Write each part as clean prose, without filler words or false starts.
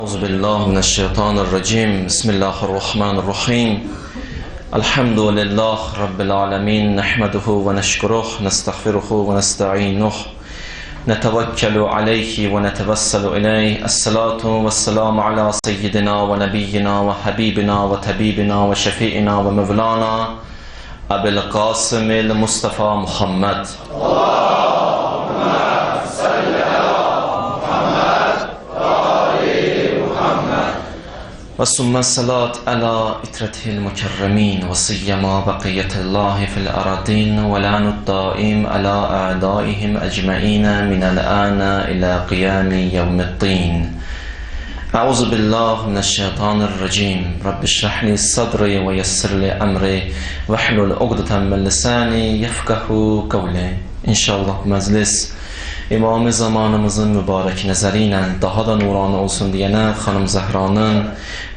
أعوذ بالله من الشيطان الرجيم بسم الله الرحمن الرحيم الحمد لله رب العالمين نحمده ونشكره نستغفره ونستعينه نتوكل عليه ونتوسل إليه الصلاة والسلام على سيدنا ونبينا وحبيبنا وطبيبنا وشفيعنا ومولانا أبي القاسم المصطفى محمد وثم الصلاة على إترته المكرمين وسيما بقية الله في الأراضين ولعن الدائم على أعدائهم أجمعين من الآن إلى قيام يوم الدين. أعوذ بالله من الشيطان الرجيم رب اشرح لي صدري ويسر لي أمري واحلل عقدة من لساني يفقه قولي. İnşallah məclis İmam-ı zamanımızın mübarək nəzəri ilə daha da nurani olsun deyənə xanım Zəhranın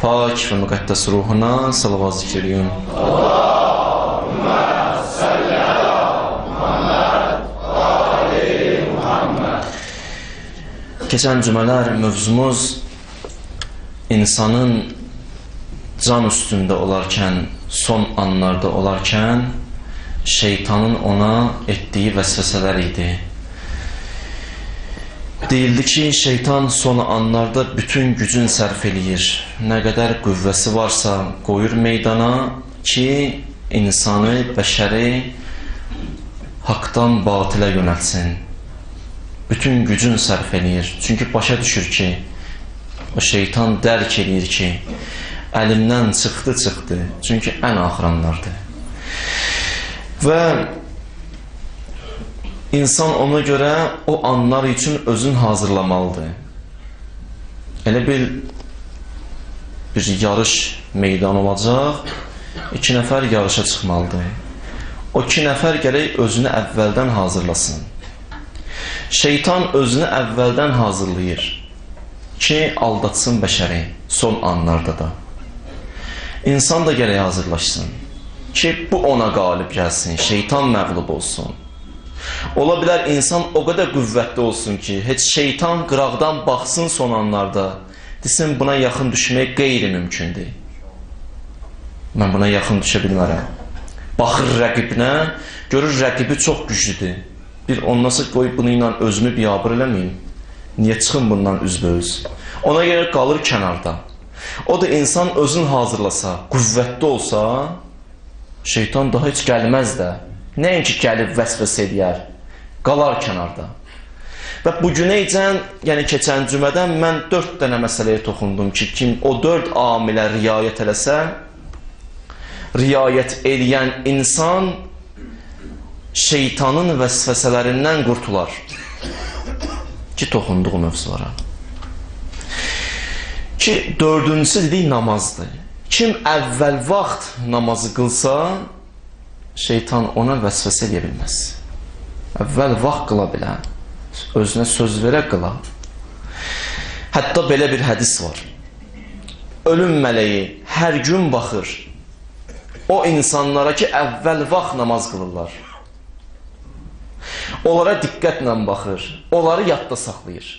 pak və müqəddəs ruhuna salavat zikr edin. Allahümmə salli ala Muhammed və ali Muhammed. Keçən cümələr mövzumuz insanın can üstündə olarkən, son anlarda olarkən şeytanın ona etdiyi vəsvəsələr idi. Deyildi ki, şeytan son anlarda bütün gücün sərf eləyir. Nə qədər qüvvəsi varsa qoyur meydana ki, insanı, bəşəri haqdan batilə yönəlsin. Bütün gücün sərf eləyir. Çünki başa düşür ki, o şeytan dərk eləyir ki, əlimdən çıxdı. Çünki ən axıranlardır. Və İnsan ona görə o anlar üçün özün hazırlamalıdır. Elə bir yarış meydan olacaq, 2 nəfər yarışa çıxmalıdır. O 2 nəfər gərək özünü əvvəldən hazırlasın. Şeytan özünü əvvəldən hazırlayır ki, aldatsın bəşəri son anlarda da. İnsan da gərək hazırlaşsın ki, bu ona qalib gəlsin, şeytan məğlub olsun. Ola bilər insan o qədər qüvvətli olsun ki, heç şeytan qıraqdan baxsın son anlarda, desin buna yaxın düşmək qeyri-mümkündür. Mən buna yaxın düşə bilmərəm. Baxır rəqibinə, görür rəqibi çox güclüdür. Bir ondan qoyub bunu ilə özümü biabır eləməyim. Niyə çıxın bundan üzbəüz? Ona görə qalır kənarda. O da insan özünü hazırlasa, qüvvətli olsa, şeytan daha heç gəlməz də. Nəinki gəlib vəsvəs edər, qalar kənarda. Və bugünəycən, yəni keçən cümədən mən 4 dənə məsələyə toxundum ki, kim o 4 amilə riayət eləsə, riayət eləyən insan şeytanın vəsvəsələrindən qurtular. Ki, toxunduğu mövzulara. Ki, 4-cüsü dedik namazdır. Kim əvvəl vaxt namazı qılsa, şeytan ona vəsvəsə edə bilməz. Əvvəl vaxt qıla bilər, özünə söz verə qıla. Hətta belə bir hədis var. Ölüm mələyi hər gün baxır o insanlara ki, əvvəl vaxt namaz qılırlar. Onlara diqqətlə baxır, onları yadda saxlayır.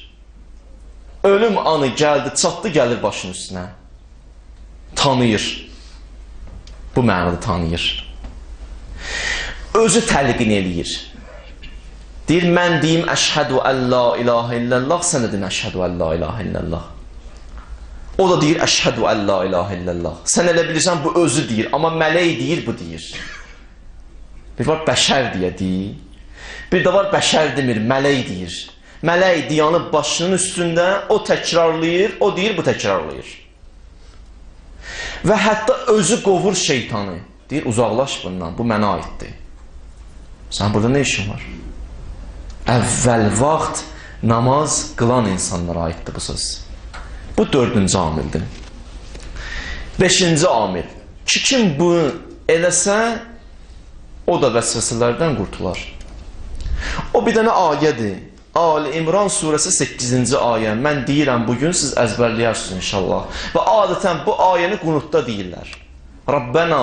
Ölüm anı gəldi, çatdı, gəlir başının üstünə. Tanıyır. Bu mənada tanıyır. Özü təlqin eləyir. Deyir, mən deyim, əşhədu ən la ilahə illallah, sən edin əşhədu ən la ilahə illallah. O da deyir, əşhədu ən la ilahə illallah. Sən elə bilirsən, bu özü deyir, amma mələk deyir, bu deyir. Bir var, bəşər deyə deyir. Bir də var, bəşər demir, mələk deyir. Mələk diyanı başının üstündə, o təkrarlayır, o deyir, bu təkrarlayır. Və hətta özü qovur şeytanı. Deyir, uzaqlaş bundan, bu mənə aiddir. Sən burada nə işin var? Əvvəl vaxt namaz qılan insanlara aiddir bu söz. Bu 4-cü amildir. 5-ci amil. Ki, kim bunu eləsə, o da vəsvəsələrdən qurtular. O bir dənə ayədir. Ali İmran surəsi 8-ci ayə. Mən deyirəm, bugün siz əzbərləyərsiniz inşallah. Və adətən bu ayəni qunutda deyirlər. Rabbena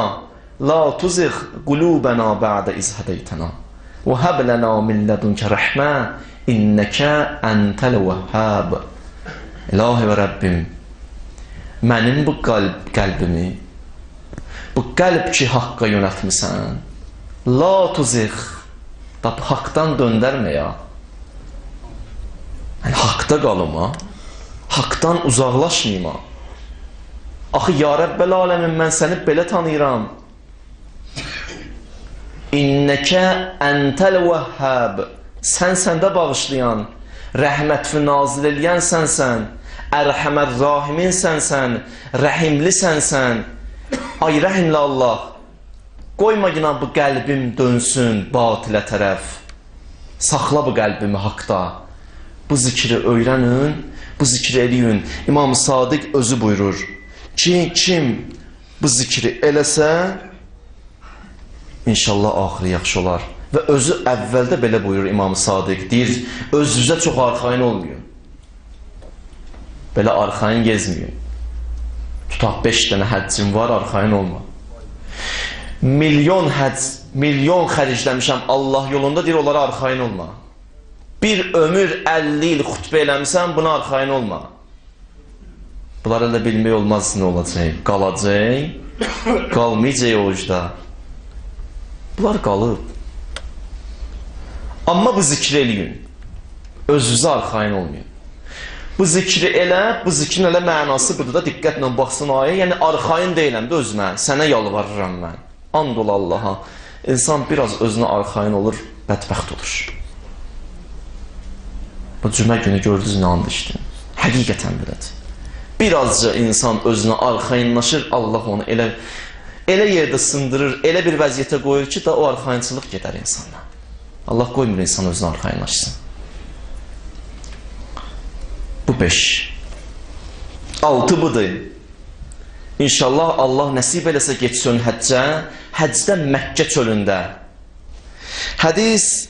la tuzigh qulubana ba'da iz hadaytana və hab lana min ladunka rahma innaka antal vehhab. İlahi və Rəbbim, mənim bu qəlbimi, bu qəlb ki haqqa yönətmisən, la tuzigh, haqdan döndərmə ya. Yəni, haqda qalma, haqdan uzaqlaşmayma. Axı, ya Rəbbəl aləmin, mən səni belə tanıyıram. İnnəkə əntəl vəhhəb, sən səndə bağışlayan, rəhmətli nazil eləyən sənsən, ərhəmər rahimin sənsən, rəhimli sənsən. Ay rəhimli Allah, qoyma yine bu qəlbim dönsün batilə tərəf. Saxla bu qəlbimi haqda. Bu zikri öyrənin, bu zikri eləyin. İmam Sadiq özü buyurur ki, kim bu zikri eləsə, İnşallah axırı yaxşı olar. Və özü əvvəldə belə buyurur İmam Sadiq. Deyir, özünüzə çox arxayın olmayın. Belə arxayın gezməyin. Tutaq 5 dənə həccim var, arxayın olma. Milyon xərcləmişəm Allah yolunda, deyir, onlara arxayın olma. Bir ömür 50 il xutbə eləmişəm, buna arxayın olma. Bunları da bilmək olmaz nə olacaq. Qalacaq, qalmayacaq o ucda. Bunlar qalıb. Amma bu zikri eləyin. Özünüzə arxayın olmayın. Bu zikri elə, bu zikrin elə mənası budur da, diqqətlə baxsın ayə. Yəni, arxayın deyiləm də özümə, sənə yalvarıram mən. And ol Allaha. İnsan biraz özünə arxayın olur, bədbəxt olur. Bu cümə günü gördünüz nə and içdim. Həqiqətən belədir. Birazca insan özünə arxayınlaşır, Allah onu elə yerdə sındırır, elə bir vəziyyətə qoyur ki, da o arxayınçılıq gedər insandan. Allah qoymur insan özünə arxayınlaşsın. Bu 5. 6 budur. İnşallah Allah nəsib eləsə geçsin həccə, həccdə Məkkə çölündə. Hədis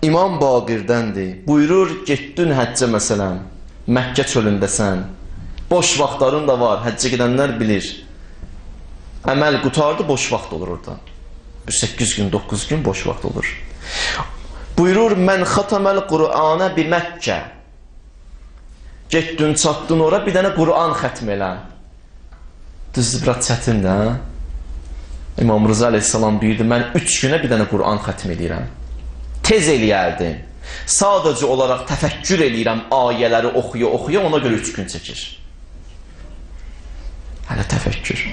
İmam Baqirdəndir. Buyurur, getdin həccə məsələn, Məkkə çölündəsən. Boş vaxtların da var, həccə gedənlər bilir. Əməl qutardı, boş vaxt olur orada. 8 gün, 9 gün boş vaxt olur. Buyurur, mən xataməl Qur'ana bi Məkkə. Getdin, çatdın ora, bir dənə Qur'an xətm elə. Düzdür, biraz çətin də. İmam Rıza aleyhissalam buyurdu, mən 3 günə bir dənə Qur'an xətm edirəm. Tez eləyərdim. Sadəcə olaraq təfəkkür eləyirəm, ayələri oxuya, ona görə 3 gün çəkir. Hələ təfəkkür.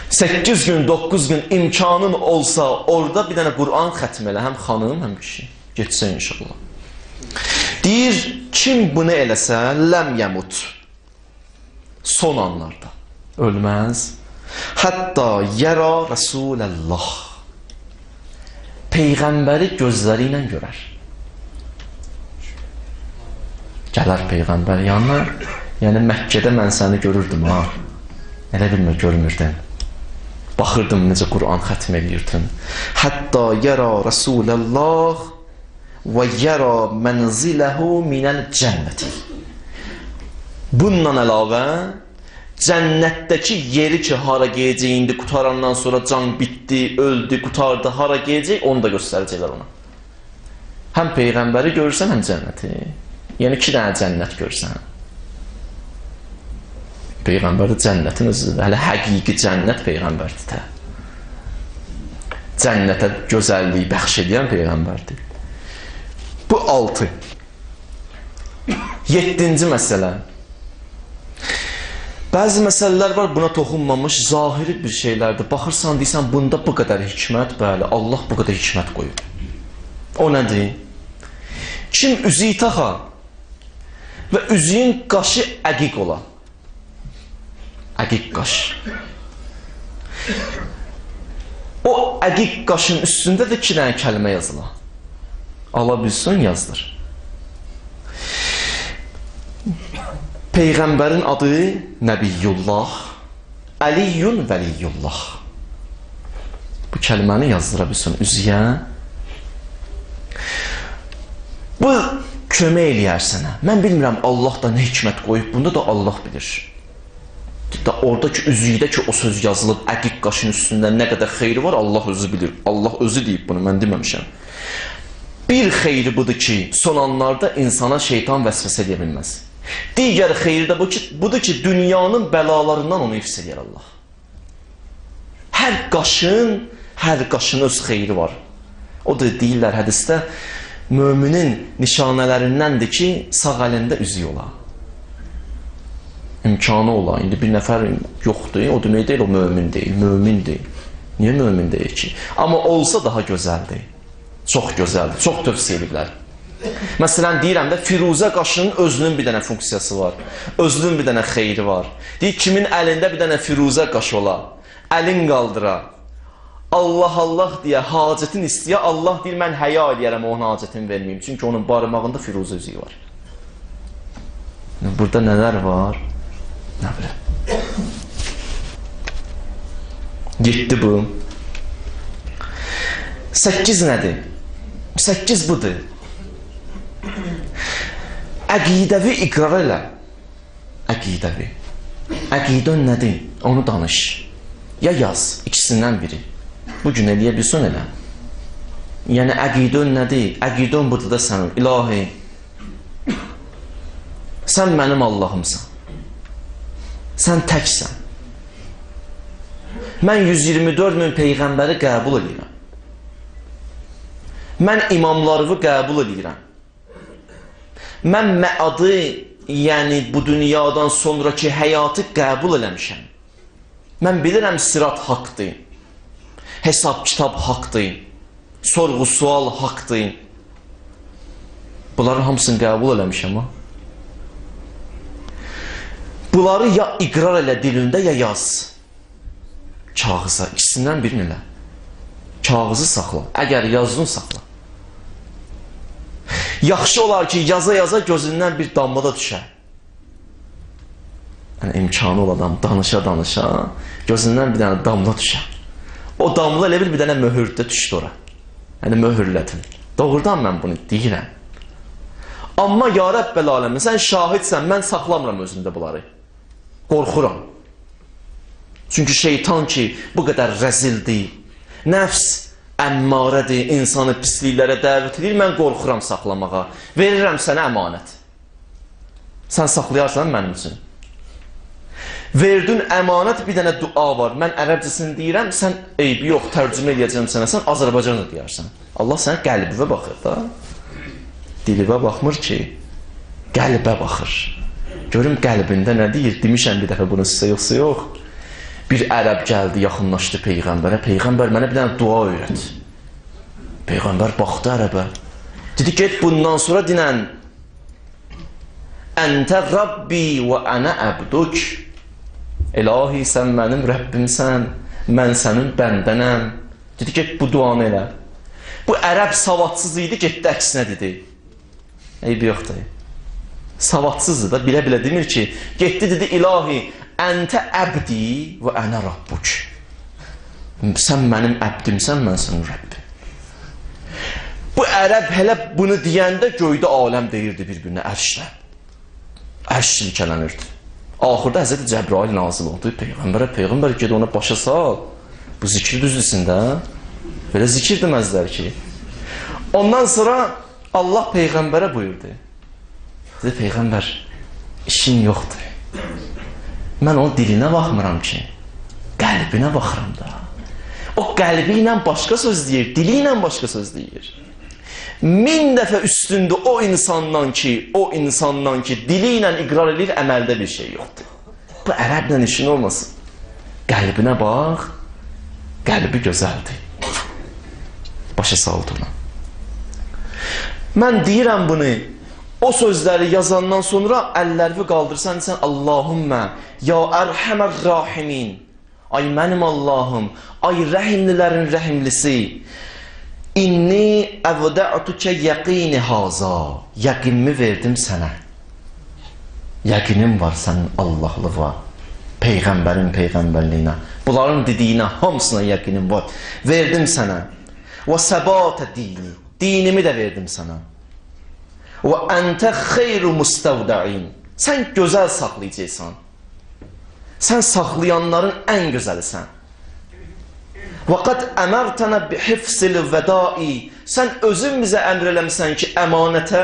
8 gün, 9 gün imkanın olsa, orada bir dənə Qur'an xətm elə, həm xanım, həm kişi. Getsə inşallah. Deyir, kim bunu eləsə, ləm yəmut. Son anlarda ölməz. Hətta yəra Rəsuləllah. Peyğəmbəri gözləri ilə görər. Gələr Peyğəmbər yanına. Yəni Məkkədə mən səni görürdüm ha. Elə bilmə görmürdün. Baxırdım necə Qur'an xətm edirdin. Hətta yəra Rəsuləllah və yəra mənziləhu minəl cənnəti. Bundan əlavə cənnətdəki yeri ki, hara geyəcəyində qutarandan sonra can bitdi, öldü, qutardı, hara geyəcək, onu da göstərəcəklər ona. Həm Peyğəmbəri görürsən, həm cənnəti. Yəni 2 dənə cənnət görürsən. Peyğəmbər də cənnətin özüdür. Hələ həqiqi cənnət Peyğəmbərdir də. Cənnətə gözəlliyi bəxş edən Peyğəmbərdir. Bu 6. 7-ci məsələ. Bəzi məsələlər var, buna toxunmamış, zahiri bir şeylərdir. Baxırsan, deyirsən, bunda bu qədər hikmət, bəli, Allah bu qədər hikmət qoyub. O nədir? Kim üzüyü taxa və üzüyün qaşı əqiq ola. Əqiq qaş. O əqiq qaşın üstündə də 2 dənə kəlmə yazıla. Ala bilsin, yazdır. Peyğəmbərin adı Nəbiyyullah, Əliyyun Vəliyyullah. Bu kəlməni yazdıra bilsin üzüyə. Bu kömək eləyər sənə. Mən bilmirəm Allah da nə hikmət qoyub, bunda da Allah bilir. Oradakı üzüydəki o söz yazılıb əqiq qaşın üstündə nə qədər xeyri var, Allah özü bilir. Allah özü deyib bunu, mən deməmişəm. Bir xeyri budur ki, son anlarda insana şeytan vəsvəsə edə bilməz. Digər xeyri də budur ki, dünyanın bəlalarından onu hifz edir Allah. Hər qaşın öz xeyri var. O da deyirlər hədisdə, müminin nişanələrindəndir ki, sağ əlində üzüyü ola. İmkanı ola. İndi bir nəfər yoxdur, o demək deyil, o mömin deyil, mömindir. Niyə mömin deyil ki? Amma olsa daha gözəldir. Çox gözəldir, çox tövsiyə ediblər. Məsələn, deyirəm də, firuzə qaşının özünün bir dənə funksiyası var. Özünün bir dənə xeyri var. Deyir, kimin əlində bir dənə firuzə qaşı ola, əlin qaldıra, Allah deyə hacətin istəyə, Allah deyir, mən həya eləyərəm onun hacətini verməyim. Çünki onun barmağında firuzə üzüyü var. Burada nələr var? Nə bilim. 7 bu. 8 nədir? 8 budur. Əqidəvi iqrar elə. Əqidəvi. Əqidən nədir? Onu danış. Ya yaz, ikisindən biri. Bugün eləyə bilsən elə. Yəni, əqidən nədir? Əqidən budur da sənin. İlahi, sən mənim Allahımsan. Sən təksən. Mən 124 min peyğəmbəri qəbul edirəm. Mən imamlarımı qəbul edirəm. Mən məadı, yəni bu dünyadan sonraki həyatı qəbul eləmişəm. Mən bilirəm sirat haqdır, hesab kitab haqdır, sorğu sual haqdır. Bunların hamısını qəbul eləmişəm. Bunları ya iqrar elə dilində, ya yaz. Kağıza, ikisindən birini elə. Kağızı saxla, əgər yazdın saxla. Yaxşı olar ki, yaza-yaza gözündən bir damla da düşər. Yəni, imkanı ol adam, danışa-danışa, gözündən bir dənə damla düşər. O damla elə bir dənə möhürdə düşdü ora. Yəni, möhürlədim. Doğrudan mən bunu deyirəm. Amma ya Rəbbəl aləmin, sən şahidsən, mən saxlamıram özümdə bunları. Qorxuram. Çünki şeytan ki, bu qədər rəzildir, nəfs əmmarədir, insanı pisliklərə dəvət edir, mən qorxuram saxlamağa. Verirəm sənə əmanət. Sən saxlayarsan mənim üçün. Verdin əmanət, bir dənə dua var. Mən ərəbcəsini deyirəm, sən eybi yox, tərcümə edəcəm sənə, sən Azərbaycanı deyərsən. Allah sənə qəlbivə baxır da. Dilivə baxmır ki, qəlbə baxır. Görüm qəlbində nə deyir? Demişəm bir dəfə bunu sizə yoxsa yox. Bir ərəb gəldi, yaxınlaşdı Peyğəmbərə. Peyğəmbər mənə bir dənə dua öyrət. Peyğəmbər baxdı ərəbə. Dedi, get bundan sonra dinən. Əntə Rabbi və ənə əbduk. İlahi, sən mənim Rəbbimsən, mən sənin bəndənəm. Dedi, get bu duanı elə. Bu ərəb savadsız idi, getdi əksinə dedi. Eybi yoxdur. Savadsızdır da, bilə-bilə demir ki, getdi dedi, İlahi, əntə əbdi və ənə Rabbuk. Sən mənim əbdimsən, mən sənin Rəbbim. Bu ərəb hələ bunu deyəndə göydə aləm deyirdi bir-birinə ərşlə. Ərş silkələnirdi. Axırda Həzrəti Cəbrail nazil oldu. Peyğəmbər ged ona başa sal. Bu zikir düzdüsün də. Belə zikir deməzlər ki. Ondan sonra Allah Peyğəmbərə buyurdu. Dedi, Peyğəmbər, işin yoxdur. Mən onun dilinə baxmıram ki, qəlbinə baxıram da. O qəlbi ilə başqa söz deyir, dili ilə başqa söz deyir. 1000 dəfə üstündə o insandan ki, dili ilə iqrar edir, əməldə bir şey yoxdur. Bu ərəblə işin olmasın. Qəlbinə bax, qəlbi gözəldir. Başa saldı ona. Mən deyirəm bunu, o sözləri yazandan sonra əllərimi qaldırsan, sən Allahümmə, ya ərhəmər rahimin, ay mənim Allahım, ay rəhimlilərin rəhimlisi, inni əvdə'tukə yəqini haza, yəqinimi verdim sənə. Yəqinim var sənin Allahlığa, Peyğəmbərin peyğəmbərliyinə, bunların dediyinə, hamısına yəqinim var, verdim sənə. Və səbatə dini, dinimi də verdim sənə. Və əntə xeyru müstəvdəin, sən gözəl saxlayacaqsan. Sən saxlayanların ən gözəlisən. Və qad əmərtənə bihifzil vədai, sən özün bizə əmr eləmişsən ki, əmanətə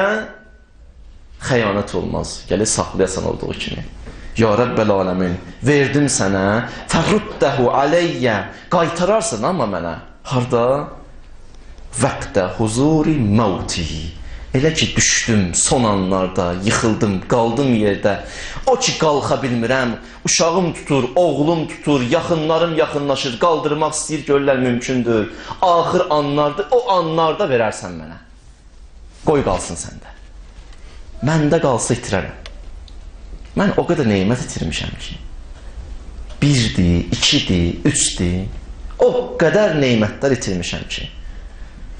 xəyanət olmaz. Gəlir saxlayasan olduğu kimi. Ya Rəbbəl aləmin, verdim sənə, fəruddəhu aleyyə, qaytararsan amma mənə. Harda? Vəqdə huzuri məvti. Elə ki, düşdüm son anlarda, yıxıldım, qaldım yerdə. O ki, qalxa bilmirəm, uşağım tutur, oğlum tutur, yaxınlarım yaxınlaşır, qaldırmaq istəyir, görürlər mümkündür. Axır anlardır, o anlarda verərsən mənə. Qoy qalsın səndə. Məndə qalsa itirərəm. Mən o qədər neymət itirmişəm ki. 1-dir, 2-dir, 3-dir. O qədər neymətlər itirmişəm ki.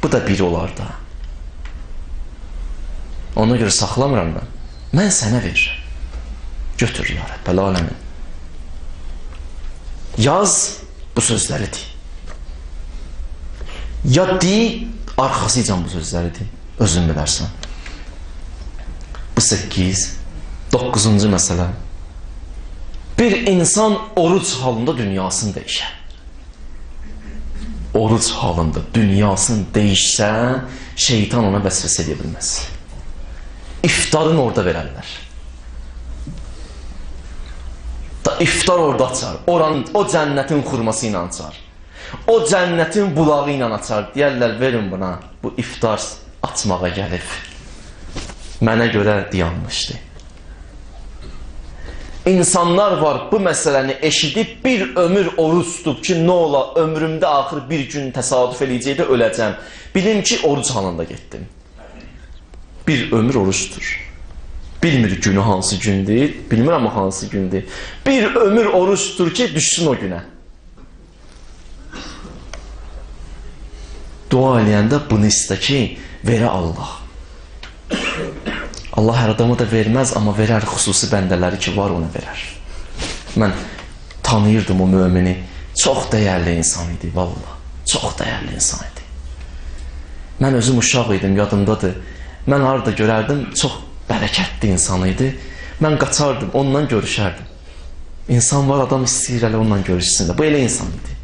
Bu da biri olar da. Ona görə saxlamıram mən. Mən sənə verirəm. Götür ya Rəbbəl aləmin. Yaz bu sözləri de. Ya de, arxasıcan bu sözləri de. Özün bilərsən. Bu 9-cu məsələ. Bir insan oruc halında dünyasını dəyişər. Oruc halında dünyasını dəyişsə, şeytan ona vəsvəsə edə bilməz. İftarın orada verərlər. İftar orada açar. O cənnətin xurması ilə açar. O cənnətin bulağı ilə açar. Deyərlər, verin buna. Bu iftar açmağa gəlib. Mənə görə dayanmışdı. İnsanlar var, bu məsələni eşidib bir ömür oruç tutub ki, nə ola, ömrümdə axır bir gün təsadüf eləyəcəkdə öləcəm. Bilim ki, oruc halında getdim. Bir ömür oruçdur. Bilmir günü hansı gündür, bilmir amma hansı gündür. Bir ömür oruçdur ki, düşsün o günə. Dua eləyəndə bunu istə ki, verə Allah. Allah hər adamı da verməz, amma verər xüsusi bəndələri ki, var onu verər. Mən tanıyırdım o mümini. Çox dəyərli insan idi, vallahi. Çox dəyərli insan idi. Mən özüm uşaq idim, yadımdadır. Mən harada görərdim, çox bərəkətli insan idi. Mən qaçardım, onunla görüşərdim. İnsan var, adam istəyir elə onunla görüşsün. Bu elə insan idi.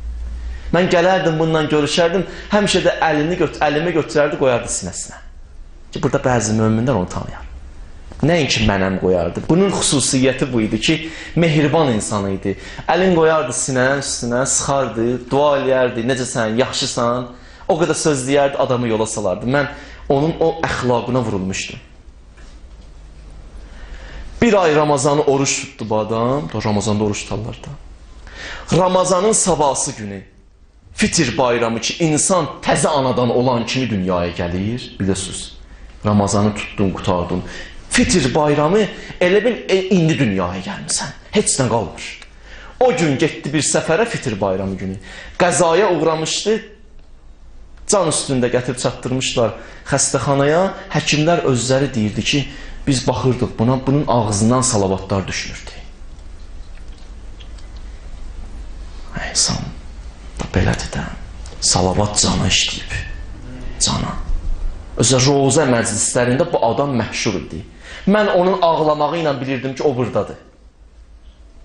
Mən gələrdim, bununla görüşərdim. Həmişə də əlimi götürərdi, qoyardı sinəsinə. Ki, burada bəzi möminlər onu tanıyar. Nəinki mənəm qoyardı. Bunun xüsusiyyəti bu idi ki, mehriban insan idi. Əlin qoyardı sinənin üstünə, sıxardı, dua eləyərdi, necəsən, yaxşısan. O qədər söz deyərdi, adamı yola salardı. Mən onun o əxlaqına vurulmuşdum. Bir ay Ramazanı oruç tutdu bu adam. Ramazanda oruç tutarlar da. Ramazanın sabahsı günü, Fitir bayramı ki, insan təzə anadan olan kimi dünyaya gəlir, bilirsiniz. Ramazanı tutdun, qutardın. Fitir bayramı elə bil indi dünyaya gəlmirsən. Heç nə qalmır. O gün getdi bir səfərə Fitir bayramı günü. Qəzaya uğramışdı. Can üstündə gətirib çatdırmışlar xəstəxanaya. Həkimlər özləri deyirdi ki, biz baxırdıq buna, bunun ağzından salavatlar düşmürdü. İnsan da belədir də. Salavat cana işləyib. Cana. Özə roza məclislərində bu adam məşhur idi. Mən onun ağlamağı ilə bilirdim ki, o buradadır.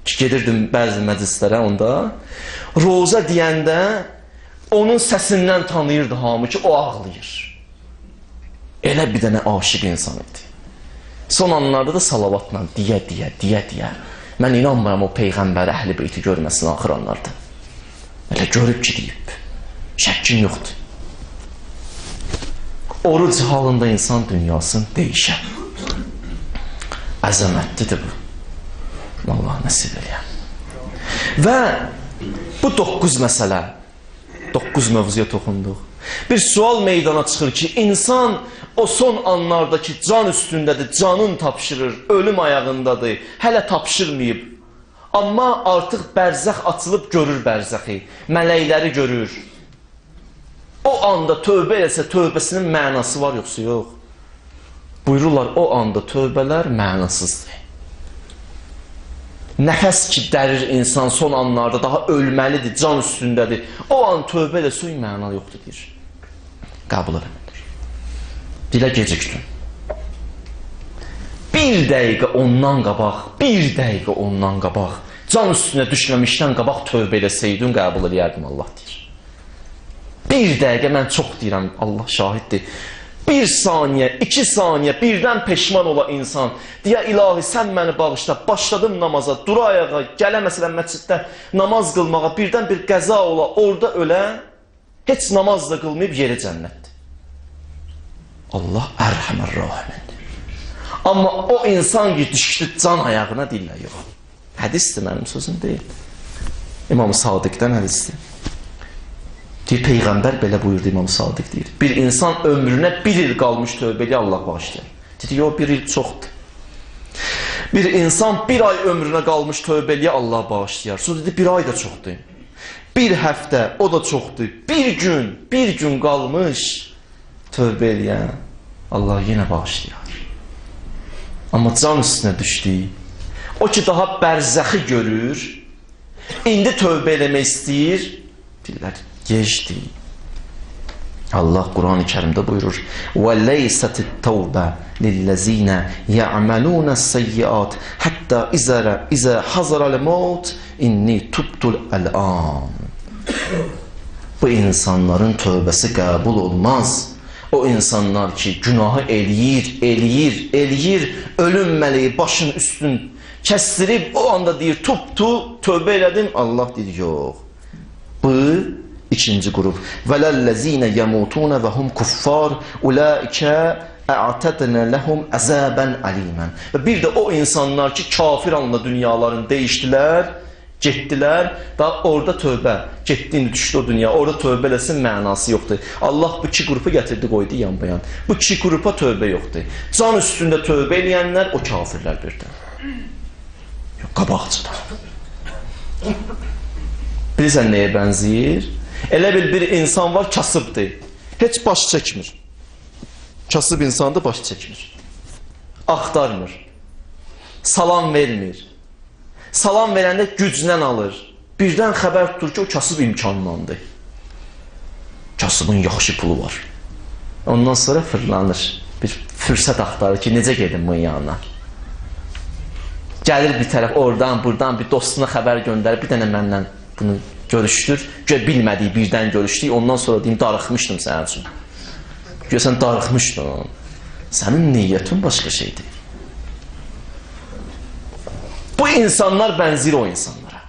Ki, gedirdim bəzi məclislərə onda. Roza deyəndə onun səsindən tanıyırdı hamı ki, o ağlayır. Elə bir dənə aşiq insan idi. Son anlarda da salavatla deyə. Mən inanmıram o Peyğəmbər Əhl-i Beyti görməsin axır anlarda. Elə görüb ki, deyib. Şəkkin yoxdur. Oruc halında insan dünyasını dəyişər. Əzəmətlidir bu. Allah nəsib eləyəm. Və bu 9 məsələ, 9 mövzuya toxunduq. Bir sual meydana çıxır ki, insan o son anlardakı can üstündədir, canın tapşırır, ölüm ayağındadır, hələ tapşırmayıb. Amma artıq bərzəx açılıb görür bərzəxi, mələkləri görür. O anda tövbə eləsə tövbəsinin mənası var yoxsa yox? Buyururlar, o anda tövbələr mənasızdır. Nəfəs ki dərir insan son anlarda, daha ölməlidir, can üstündədir. O an tövbə eləsə məna yoxdur deyir. Qəbul eləmir. Dilə gecikdim. Bir dəqiqə ondan qabaq, can üstünə düşməmişdən qabaq tövbə eləsəydin, qəbul eləyərdim, Allah deyir. Bir dəqiqə, mən çox deyirəm, Allah şahiddir. Bir saniyə, 2 saniyə birdən peşman ola insan. Deyə ilahi sən məni bağışla, başladım namaza, dura ayağa, gələ məsələn məsciddə namaz qılmağa, birdən bir qəza ola, orada ölə, heç namaz da qılmayıb yeri cənnətdir. Allah ərhəmər rahimindir. Amma o insan ki düşdü can ayağına dillə yox. Hədisdir, mənim sözüm deyil. İmam-ı Sadiqdən hədisdir. Deyir, Peyğəmbər belə buyurdu, İmam Sadiq deyir. Bir insan ömrünə 1 il qalmış tövbəli Allah bağışlayır. Dedi, yox, 1 il çoxdur. Bir insan 1 ay ömrünə qalmış tövbəliyə Allah bağışlayır. Sonra dedi, 1 ay da çoxdur. 1 həftə, o da çoxdur. 1 gün qalmış tövbəliyə Allah yenə bağışlayır. Amma can üstünə düşdü. O ki daha bərzəxi görür, indi tövbə eləmək istəyir, deyirlər, gecdir. Allah Quran-ı Kərimdə buyurur: وَلَيْسَتِ التَّوْبَةِ لِلَّذ۪ينَ يَعْمَلُونَ السَّيِّئَاتِ حَتَّى اِذَا حَضَرَ الْمَوْتِ اِنِّي تُبْتُ الْاَلْآنِ. Bu insanların tövbəsi qəbul olmaz. O insanlar ki günahı eləyir, ölüm mələyi başın üstün kəstirib o anda deyir, tubtu, tövbə elədim. Allah deyir, yox. Bu ikinci qrup. وَلَلَّذ۪ينَ يَمُوتُونَ وَهُمْ كُفَّارِ اُولَٰئِكَ اَعْتَدْنَ لَهُمْ عَذَابًا عَلِيمًا. Və bir də o insanlar ki kafir anla dünyalarını değişdilər, getdilər, daha orada tövbə, getdiyini düşdü o dünya, orada tövbə eləsin mənası yoxdur. Allah bu 2 qrupu gətirdi, qoydu yan bayan. Bu 2 qrupa tövbə yoxdur. Can üstündə tövbə eləyənlər o kafirlər birdən. Yox, qabaqçıdır. Bilirsən nəyə bənzəyir? Elə bir insan var, kasıbdır. Heç baş çəkmir. Kasıb insandır, baş çəkmir. Axtarmır. Salam vermir. Salam verəndə güclə alır. Birdən xəbər tutur ki, o kasıb imkanlandır. Kasıbın yaxşı pulu var. Ondan sonra fırlanır. Bir fürsət axtarır ki, necə gedim bunun yanına. Gəlir bir tərəf oradan, buradan bir dostuna xəbər göndərir. Bir dənə məndən bunu görüşdür. Bilmədiyi birdən görüşdük. Ondan sonra deyim, darıxmışdım sənin üçün. Görsən, darıxmışdın. Sənin niyyətin başqa şeydir. Bu insanlar bənzir o insanlara.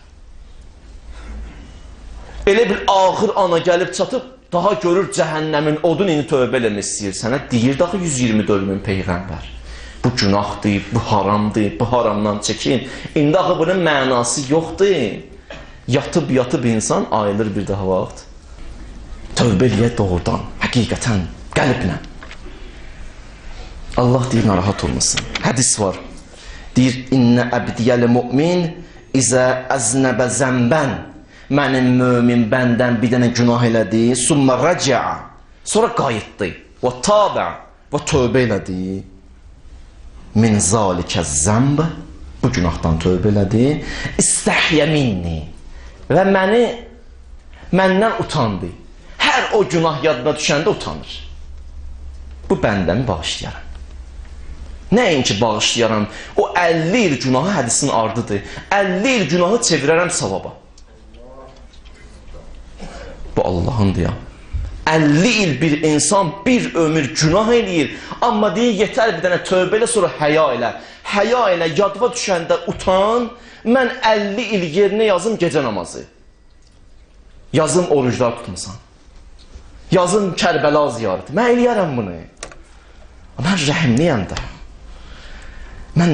Elə bir ağır ana gəlib çatıb, daha görür cəhənnəmin odun ini tövbə eləmək istəyir sənə. Deyir daha 124 min Peyğəmbər. Bu günahdır, bu haramdır, bu haramdan çəkin. İndi axı bunun mənası yoxdur. Yatıb insan ayılır bir daha vaxt. Tövbə eləyə doğrudan, həqiqətən, qəlblə. Allah deyir, narahat olmasın. Hədis var. Deyir, İnnə əbdiyəl mümin izə əznəbə zəmbən. Mənim mümin bəndən bir dənə günah elədi, summa rəciə. Sonra qayıtdı. Və tabə. Və tövbə elədi. Min zalikə zəmb. Bu günahdan tövbə elədi. İstəhyə minni. Və məndən utandı. Hər o günah yadına düşəndə utanır. Bu bəndəmi bağışlayaram. Nəinki bağışlayaram, o 50 il günahı hədisin ardıdır. 50 il günahı çevirərəm savaba. Bu Allahın deyəm. 50 il bir insan bir ömür günah eləyir. Amma deyir, yetər bir dənə tövbə elə, sonra həya elə. Həya elə, yadva düşəndə utan. Mən 50 il yerinə yazım gecə namazı. Yazım oruclar tutmusan. Yazım Kərbəla ziyarəti. Mən eləyərəm bunu. Mən rəhimliyəm də. Mən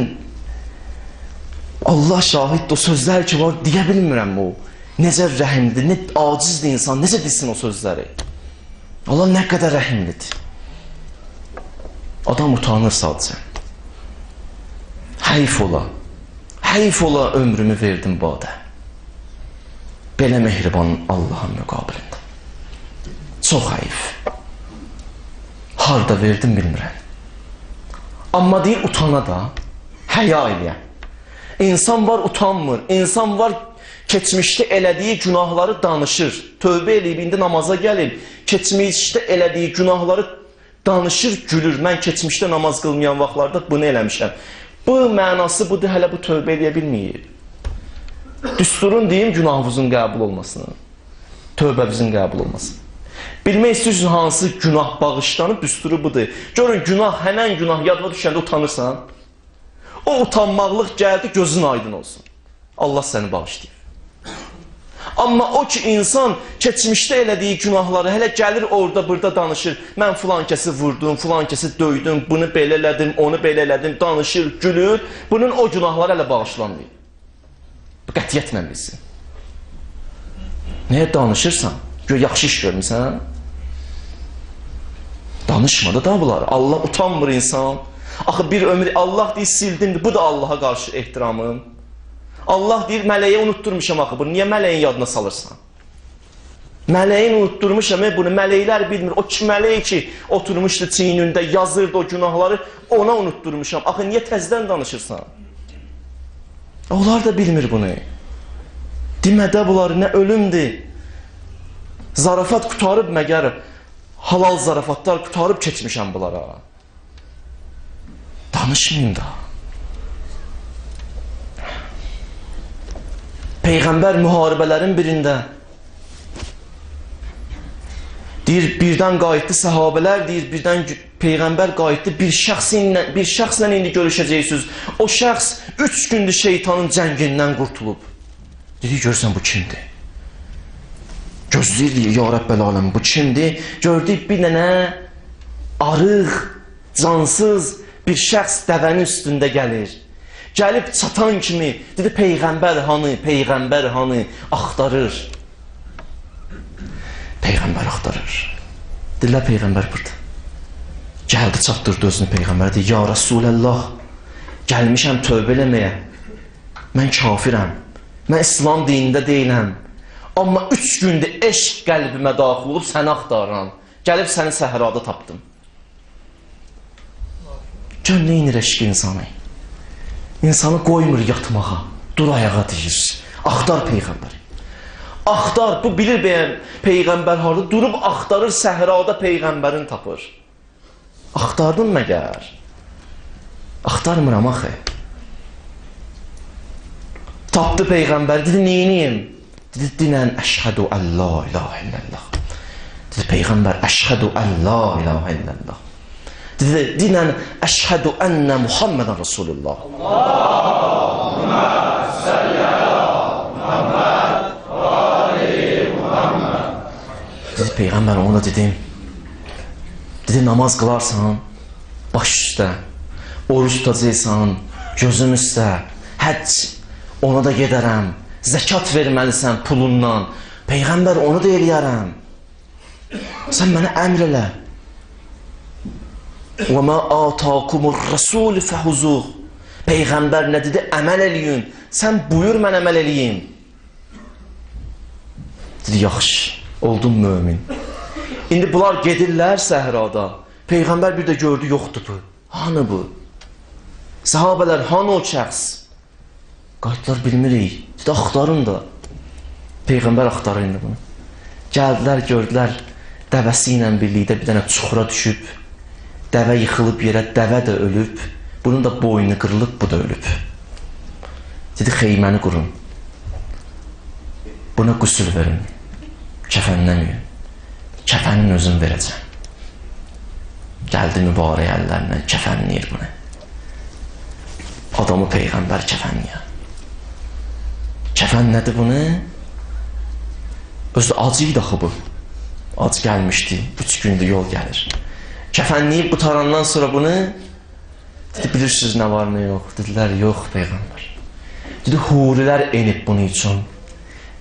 Allah şahiddir, o sözlər ki var, deyə bilmirəm o. Necə rəhimlidir, nə acizdir insan, necə desin o sözləri. Allah nə qədər rəhimlidir. Adam utanır sadəcə. Heyf ola ömrümü verdim badə. Belə mehriban Allahın müqabilində. Çox heyf. Harda verdim bilmirəm. Amma deyir, utana da, həya eləyəm. İnsan var utanmır, insan var keçmişdə elədiyi günahları danışır. Tövbə eləyib, indi namaza gəlib, keçmişdə elədiyi günahları danışır, gülür. Mən keçmişdə namaz qılmayan vaxtlarda bunu eləmişəm. Bu mənası budur, hələ bu tövbə eləyə bilməyib. Düsturun deyim günahımızın qəbul olmasını, tövbəmizin qəbul olmasını. Bilmək istəyirsiniz hansı günah bağışlanıb, düsturu budur. Görün, günah, həmən günah yadına düşəndə utanırsan. O utanmaqlıq gəldi, gözün aydın olsun. Allah səni bağışlayır. Amma o ki, insan keçmişdə elədiyi günahları hələ gəlir orada, burada danışır. Mən filan kəsi vurdum, filan kəsi döydüm, bunu belə elədim, onu belə elədim, danışır, gülür. Bunun o günahları hələ bağışlanmıyor. Bu qətiyyətlə bilsin. Nəyə danışırsan? Gör, yaxşı iş görmüsən? Danışmadı da bunlar. Allah utanmır insan. Axı bir ömür Allah deyir sildimdir. Bu da Allaha qarşı ehtiramım. Allah deyir mələyə unutturmuşam axı bunu. Niyə mələyin yadına salırsan? Mələyin unutturmuşam bunu. Mələklər bilmir. O ki mələk ki oturmuşdu çiynində yazırdı o günahları. Ona unutturmuşam. Axı niyə təzdən danışırsan? Onlar da bilmir bunu. Demədə bunlar nə ölümdür. Zarafat qutarıb məgər halal zarafatlar qutarıb keçmişəm bunlara. Danışmayın da. Peyğəmbər müharibələrin birində deyir, birdən qayıtdı səhabələr, deyir, birdən Peyğəmbər qayıtdı, bir şəxslə indi görüşəcəksiniz. O şəxs 3 gündür şeytanın cəngindən qurtulub. Dedi, görsən bu kimdir? Gözləyir, ya Rəbbəl aləm, bu kimdir? Gördük bir dənə arıq, cansız bir şəxs dəvənin üstündə gəlir. Gəlib çatan kimi, dedi, Peyğəmbər hanı, axtarır. Peyğəmbər axtarır. Dedilər, Peyğəmbər burada. Gəldi, çatdırdı özünü Peyğəmbər, dedi, ya Rasulallah, gəlmişəm tövbə eləməyə. Mən kafirəm, mən İslam dinində deyiləm. Amma 3 gündə eşq qəlbimə daxil olub səni axtarıram. Gəlib səni səhrada tapdım. Gör, neynir eşq insanı? İnsanı qoymur yatmağa, dur ayağa deyir. Axtar Peyğəmbəri. Axtar, bu bilir Peyğəmbər harada durub axtarır, səhrada Peyğəmbərin tapır. Axtardın məgər? Axtarmıram axı. Tapdı Peyğəmbər, dedi, neyniyim? Dedi, dinən, əşhədu ən la ilahə illallah. Dedi, Peyğəmbər, əşhədu ən la ilahə illallah. Dedi, dinən, əşhədu ənə Muhammedən Rasulullah. Allahümmə səllə Muhammed və ali Muhammed. Dedi, Peyğəmbər, ona dedim. Dedi, namaz qılarsan, baş üstə, oruç tutacaqsan, gözüm üstə, həcc, ona da gedərəm, zəkat verməlisən pulundan. Peyğəmbər, onu da eləyərəm. Sən mənə əmr elə. وَمَا آتَاكُمُ الرَّسُولِ فَحُزُوهُ. Peyğəmbər nə dedi? Əməl eləyin. Sən buyur, mən əməl eləyim. Dedi, yaxşı, oldum mömin. İndi bunlar gedirlər səhrada. Peyğəmbər bir də gördü, yoxdur bu. Hanı bu? Sahabələr, hanı o şəxs? Qayıtlar bilmirik. Dedi, axtarın da. Peyğəmbər axtarır indi bunu. Gəldilər, gördülər, dəvəsi ilə birlikdə bir dənə çuxura düşüb. Dəvə yıxılıb yerə, dəvə də ölüb. Bunun da boynu qırılıb, bu da ölüb. Dedi, xeyməni qurun. Buna qüsül verin. Kəfənləməyin. Kəfənin özünü verəcəm. Gəldi mübarək əllərlə, kəfənləyir bunu. Adamı Peyğəmbər kəfənləyir. Kəfən nədir bunu? Özü acıydı axı bu. Ac gəlmişdi, 3 gündür yol gəlir. Kəfənləyib qutarandan sonra bunu, dedi, bilirsiniz nə var, nə yox? Dedilər, yox Peyğəmbər. Dedi, hurilər enib bunun üçün.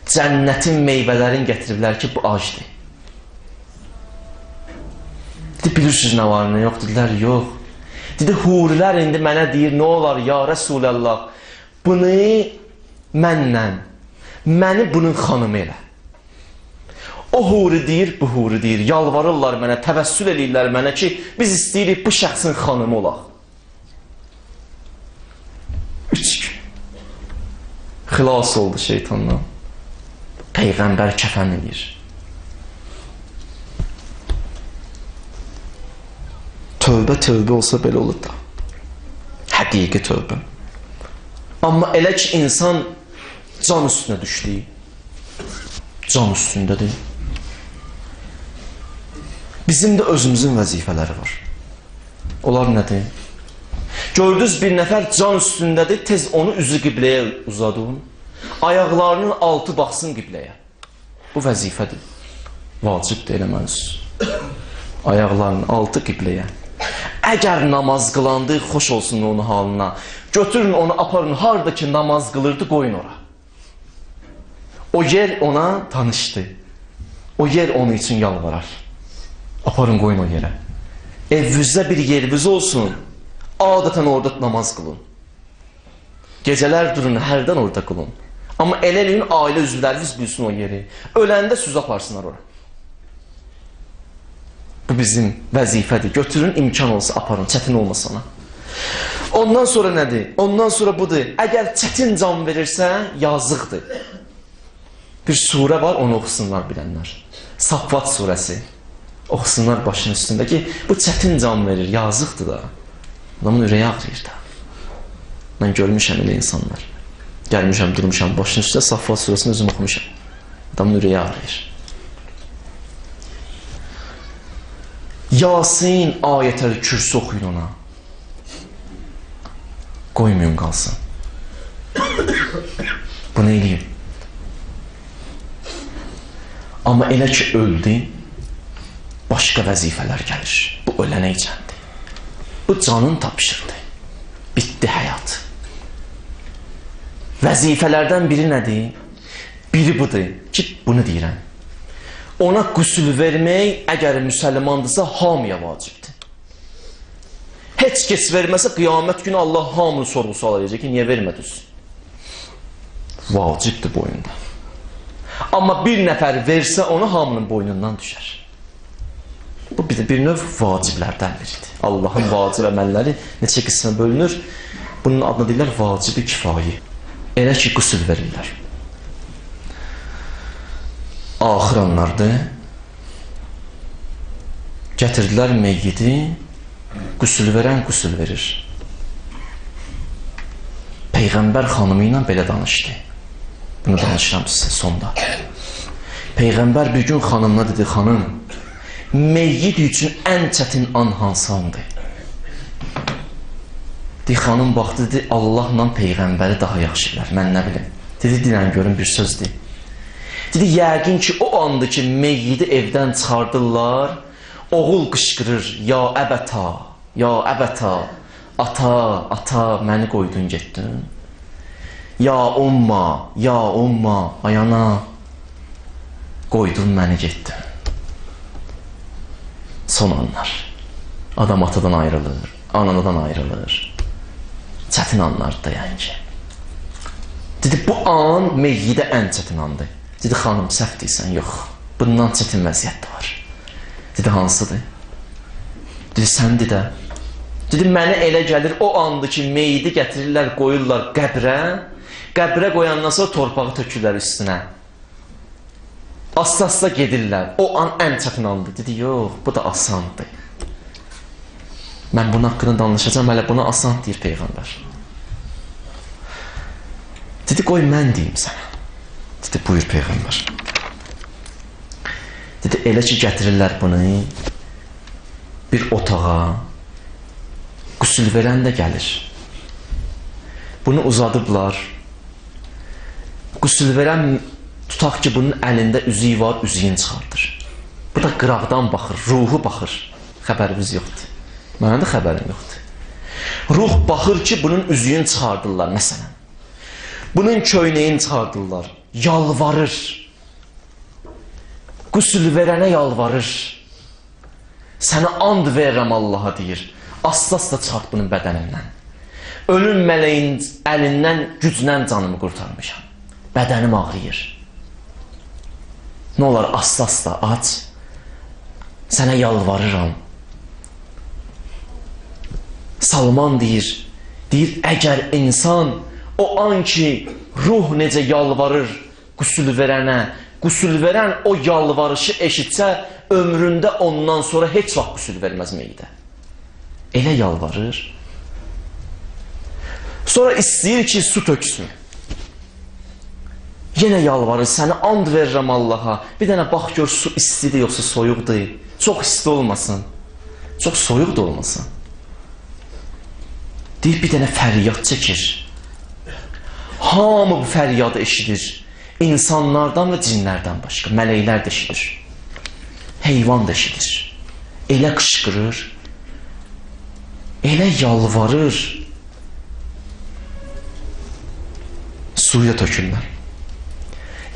Cənnətin meyvələrini gətiriblər ki, bu acdır. Dedi, bilirsiniz nə var, nə yox? Dedilər, yox. Dedi, hurilər indi mənə deyir, nə olar, ya Rasulallah, bunu məndən, məni bunun xanımı elə. O huri deyir, bu huri deyir, yalvarırlar mənə, təvəssül edirlər mənə ki, biz istəyirik bu şəxsin xanımı olaq. 3 gün. Xilas oldu şeytandan. Peyğəmbər kəfən edir. Tövbə olsa belə olur da. Həqiqi tövbə. Amma elə ki, insan can üstünə düşdü. Can üstündədir. Bizim də özümüzün vəzifələri var. Onlar nədir? Gördünüz bir nəfər can üstündədir, tez onu üzü qibləyə uzadın. Ayaqlarının altı baxsın qibləyə. Bu vəzifədir. Vacibdir eləməniz. Ayaqlarının altı qibləyə. Əgər namaz qılandı, xoş olsun onun halına. Götürün onu, aparın, harada ki namaz qılırdı, qoyun ora. O yer ona tanışdı. O yer onun için yalvarar. Aparın, qoyun o yerə. Evinizdə bir yeriniz olsun. Adətən orada namaz qılın. Gecələr durun, hərdən orada qılın. Amma eləyin, ailə üzvləriniz bilsin o yeri. Öləndə süz aparsınlar ora. Bu bizim vəzifədir. Götürün, imkan olsa aparın, çətin olmasa ona. Ondan sonra nədir? Ondan sonra budur. Əgər çətin can verirsə, yazıqdır. Bir surə var, onu oxusunlar bilənlər. Saffat surəsi. Oxusunlar başının üstündə ki, bu çətin can verir, yazıqdır da. Adamın ürəyi ağrıyır da. Mən görmüşəm elə insanlar. Gəlmişəm, durmuşam başının üstündə, Saffat surəsini özüm oxumuşam. Adamın ürəyi ağrıyır. Yasin ayətəl kürsü oxuyun ona. Qoymayın qalsın. Bunu eləyin. Amma elə ki öldü, başqa vəzifələr gəlir. Bu ölənə içəndi. Bu canın tapşırdı. Bitdi həyat. Vəzifələrdən biri nədir? Biri budur ki, bunu deyirəm. Ona qüsül vermək, əgər müsəlmandırsa, hamıya vacibdir. Heç kəs verməsə, qiyamət günü Allah hamını sorğusu alacaq ki, niyə vermədiniz? Vacibdir boyunda. Amma bir nəfər versə, onu hamının boynundan düşər. Bu bir növ vaciblərdən biridir. Allahın vacib əməlləri neçə qismə bölünür. Bunun adını deyirlər vacibi kifayi. Elə ki, qüsül verirlər. Axır anlardır. Gətirdilər meyyidi, qüsül verən qüsül verir. Peyğəmbər xanımı ilə belə danışdı. Bunu danışıram sizə sonda. Peyğəmbər bir gün xanımına dedi, xanım, meyyid üçün ən çətin an hansı andır? Dedi, xanım baxdı, dedi, Allahla Peyğəmbəri daha yaxşı bilər, mən nə bilim. Dedi, dinən görün bir sözdür. Dedi, yəqin ki, o andır ki, meyyidi evdən çıxardırlar, oğul qışqırır, ya əbəta, ya əbəta, ata, ata, məni qoydun, getdin. Ya umma, ayana, qoydun məni, getdin. Son anlar. Adam atadan ayrılır, anadan ayrılır. Çətin anlardır yəni ki. Dedi, bu an meyyidə ən çətin andır. Dedi, xanım, səhv deyirsən, yox. Bundan çətin vəziyyət də var. Dedi, hansıdır? Dedi, səndir də. Dedi, mənə elə gəlir, o andır ki, meyyidi gətirirlər, qoyurlar qəbrə. Qəbrə qoyandan sonra torpağı tökürlər üstünə. Asla gedirlər. O an ən çətin andır. Dedi, yox, bu da asandır. Mən bunun haqqında danışacağım, hələ buna asan deyir Peyğəmbər. Dedi, qoy mən deyim sənə. Dedi, buyur Peyğəmbər. Dedi, elə ki gətirirlər bunu bir otağa, qüsül verən də gəlir. Bunu uzadıblar. Qüsül verən tutaq ki, bunun əlində üzüyü var, üzüyünü çıxardır. Bu da qıraqdan baxır, ruhu baxır. Xəbərimiz yoxdur. Mənə də xəbərim yoxdur. Ruh baxır ki, bunun üzüyünü çıxardırlar, məsələn. Bunun köynəyini çıxardırlar. Yalvarır. Qüsül verənə yalvarır. Sənə and verirəm Allaha deyir. Asla çıxart bunun bədənindən. Ölüm mələyin əlindən, güclə canımı qurtarmışam. Bədənim ağrıyır. Nə olar, asla aç. Sənə yalvarıram. Salman deyir, əgər insan o an ki, ruh necə yalvarır qüsül verənə, qüsül verən o yalvarışı eşitsə, ömründə ondan sonra heç vaxt qüsül verməz meyyidə. Elə yalvarır. Sonra istəyir ki, su töksün. Yenə yalvarır, səni and verirəm Allaha. Bir dənə bax gör su istidir yoxsa soyuqdur. Çox isti olmasın, çox soyuq da olmasın. Deyir, bir dənə fəryad çəkir. Hamı bu fəryadı eşidir. İnsanlardan və cinlərdən başqa. Mələklər də eşidir. Heyvan da eşidir. Elə qışqırır, elə yalvarır. Suya tökürlər.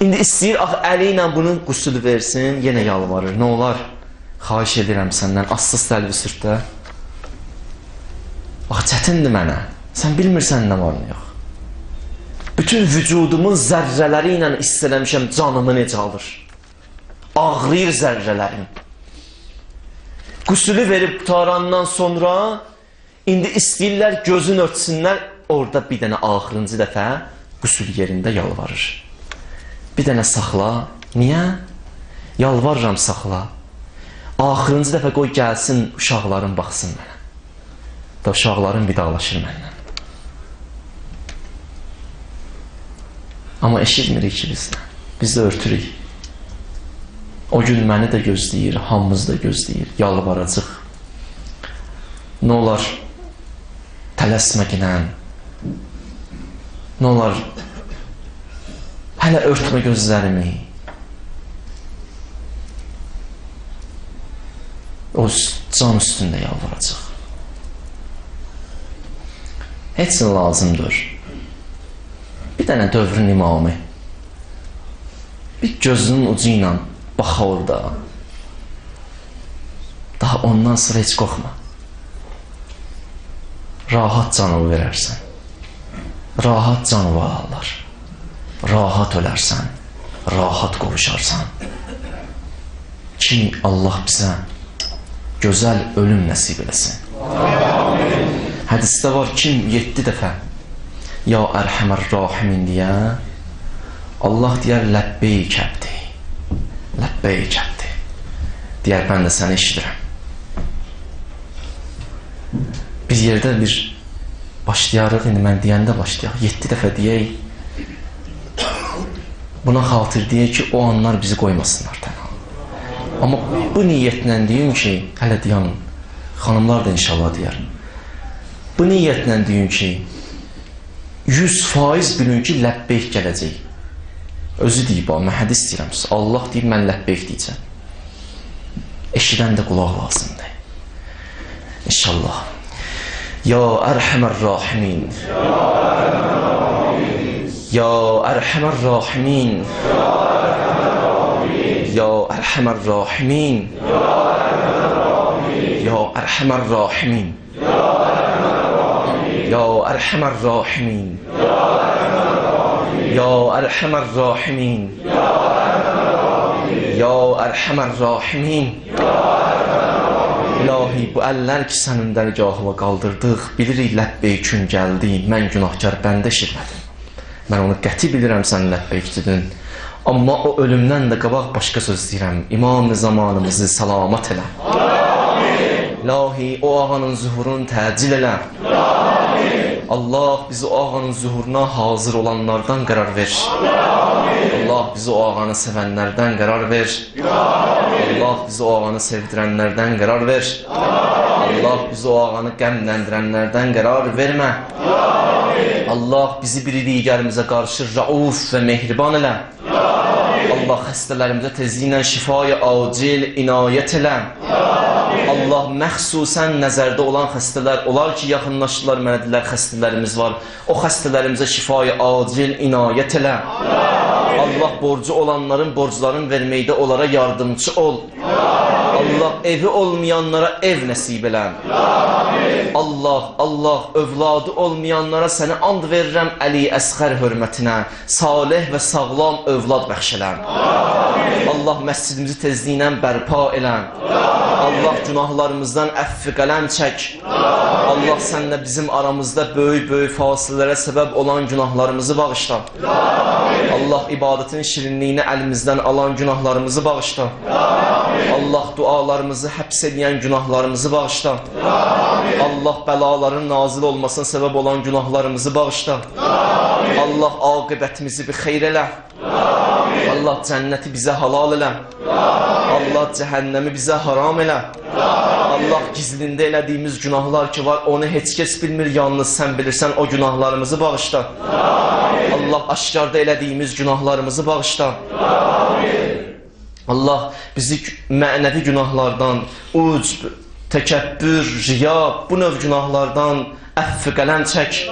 İndi istəyir, əli ilə bunun qüsül versin, yenə yalvarır. Nə olar? Xahiş edirəm səndən, assız təlvi sürtdə. Bax, çətindir mənə. Sən bilmirsən nə var, nə yox. Bütün vücudumun zərrələri ilə istələmişəm, canımı necə alır. Ağrıyır zərrələrim. Qüsülü verib qutarandan sonra, indi istəyirlər, gözün örtsünlər, orada bir dənə axırıncı dəfə qüsül yerində yalvarır. Bir dənə saxla. Niyə? Yalvarıram saxla. Axırıncı dəfə qoy gəlsin, uşaqlarım baxsın mənə. Da uşaqlarım vidalaşır məndən. Amma eşitmirik ki bizdən. Biz də örtürük. O gün məni də gözləyir, hamımız da gözləyir. Yalvaracaq. Nə olar? Tələsməklə. Nə olar? Hələ örtmə gözlərimi. O can üstündə yalvaracaq. Heç nə lazımdır. Bir dənə dövrün imamı. Bir gözünün ucu ilə baxa orada. Daha ondan sonra heç qorxma. Rahat canı verərsən. Rahat canı alırlar. Rahat ölərsən. Rahat qovuşarsan. Ki Allah bizə gözəl ölüm nəsib eləsin. Amin. Hədisdə var, kim 7 dəfə Ya Ərhəmər Rahimin deyə Allah deyər ləbbeyk əbdi. Ləbbeyk əbdi. Deyər, mən də səni eşidirəm. Bir yerdə bir başlayarıq, indi mən deyəndə başlayaq. 7 dəfə deyək. Buna xatır deyək ki, o anlar bizi qoymasınlar tənha. Amma bu niyyətlə deyim ki, hələ deyəm, xanımlar da inşallah deyər. Bu niyyətlə deyim ki, 100% bilin ki, ləbbeyk gələcək. Özü deyib, mən hədis deyirəm, Allah deyib, mən ləbbeyk deyəcəm. Eşidən də qulaq lazımdır. İnşallah. Ya Ərhəmər Rahimin. Ya Ərhəmər Rahimin. Ya Ərhəmər Rahimin. Ya Ərhəmər Rahimin. Ya Ərhəmər Rahimin. Ya Ərhəmər Rahimin. Ya Ərhəmər Rahimin. İlahi, bu əllər ki sənin dərgahına qaldırdıq, bilirik ləbbeykün gəldi, mən günahkar bəndə eşitmədim. Mən onu qəti bilirəm sən ləbbeykçidin. Amma o ölümdən də qabaq başqa söz deyirəm. İmam-ı zamanımızı salamat elə. İlahi, o ağanın zuhurunu təcil elə. Allah bizi o ağanın zuhuruna hazır olanlardan qərar ver. Allah bizi o ağanı sevənlərdən qərar ver. Allah bizi o ağanı sevdirənlərdən qərar ver. Allah bizi o ağanı qəmləndirənlərdən qərar vermə. Allah bizi biri digərimizə qarşı rauf və mehriban elə. Allah xəstələrimizə tezliklə şifaya acil inayət elə. Allah məxsusən nəzərdə olan xəstələr olar ki, yaxınlaşdılar mənə dedilər, xəstələrimiz var. O xəstələrimizə şifaya acil inayət elə. Allah borcu olanların borclarını verməkdə onlara yardımcı ol. Allah evi olmayanlara ev nəsib elə. Allah övladı olmayanlara səni and verirəm Əli Əsxər hörmətinə, salih və sağlam övlad bəxş elə. Allah məscidimizi tezliklə bərpa elə. Allah günahlarımızdan əffi qələm çək. Allah sənlə bizim aramızda böyük fasilələrə səbəb olan günahlarımızı bağışla. Allah ibadətin şirinliyini əlimizdən alan günahlarımızı bağışla. Allah dualarımızı həbs edən günahlarımızı bağışla. Allah bəlaların nazil olmasına səbəb olan günahlarımızı bağışla. Allah aqibətimizi bir xeyr elə. Allah cənnəti bizə halal elə. Allah cəhənnəmi bizə haram elə. Allah gizlində elədiyimiz günahlar ki var, onu heç kəs bilmir, yalnız sən bilirsən, o günahlarımızı bağışla. Allah aşkarda elədiyimiz günahlarımızı bağışla. Allah bizi mənəvi günahlardan, ucb, təkəbbür, riya, bu növ günahlardan əfv qələm çək.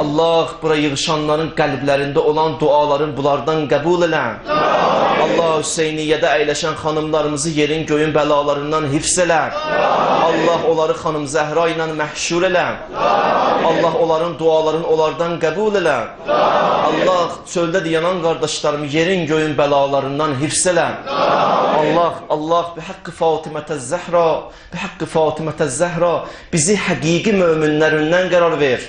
Allah bura yığışanların qəlblərində olan duaların bunlardan qəbul elə. Allah Hüseyniyyədə əyləşən xanımlarımızı yerin göyün bəlalarından hifz elə. Allah onları xanım Zəhra ilə məhşur elə. Allah onların dualarını onlardan qəbul elə. Allah çöldə yanan qardaşlarımı yerin göyün bəlalarından hifz elə. Allah bihaqqı Fatimətə Zəhra, bihaqqı Fatimətə Zəhra bizi həqiqi möminlərindən qərar ver.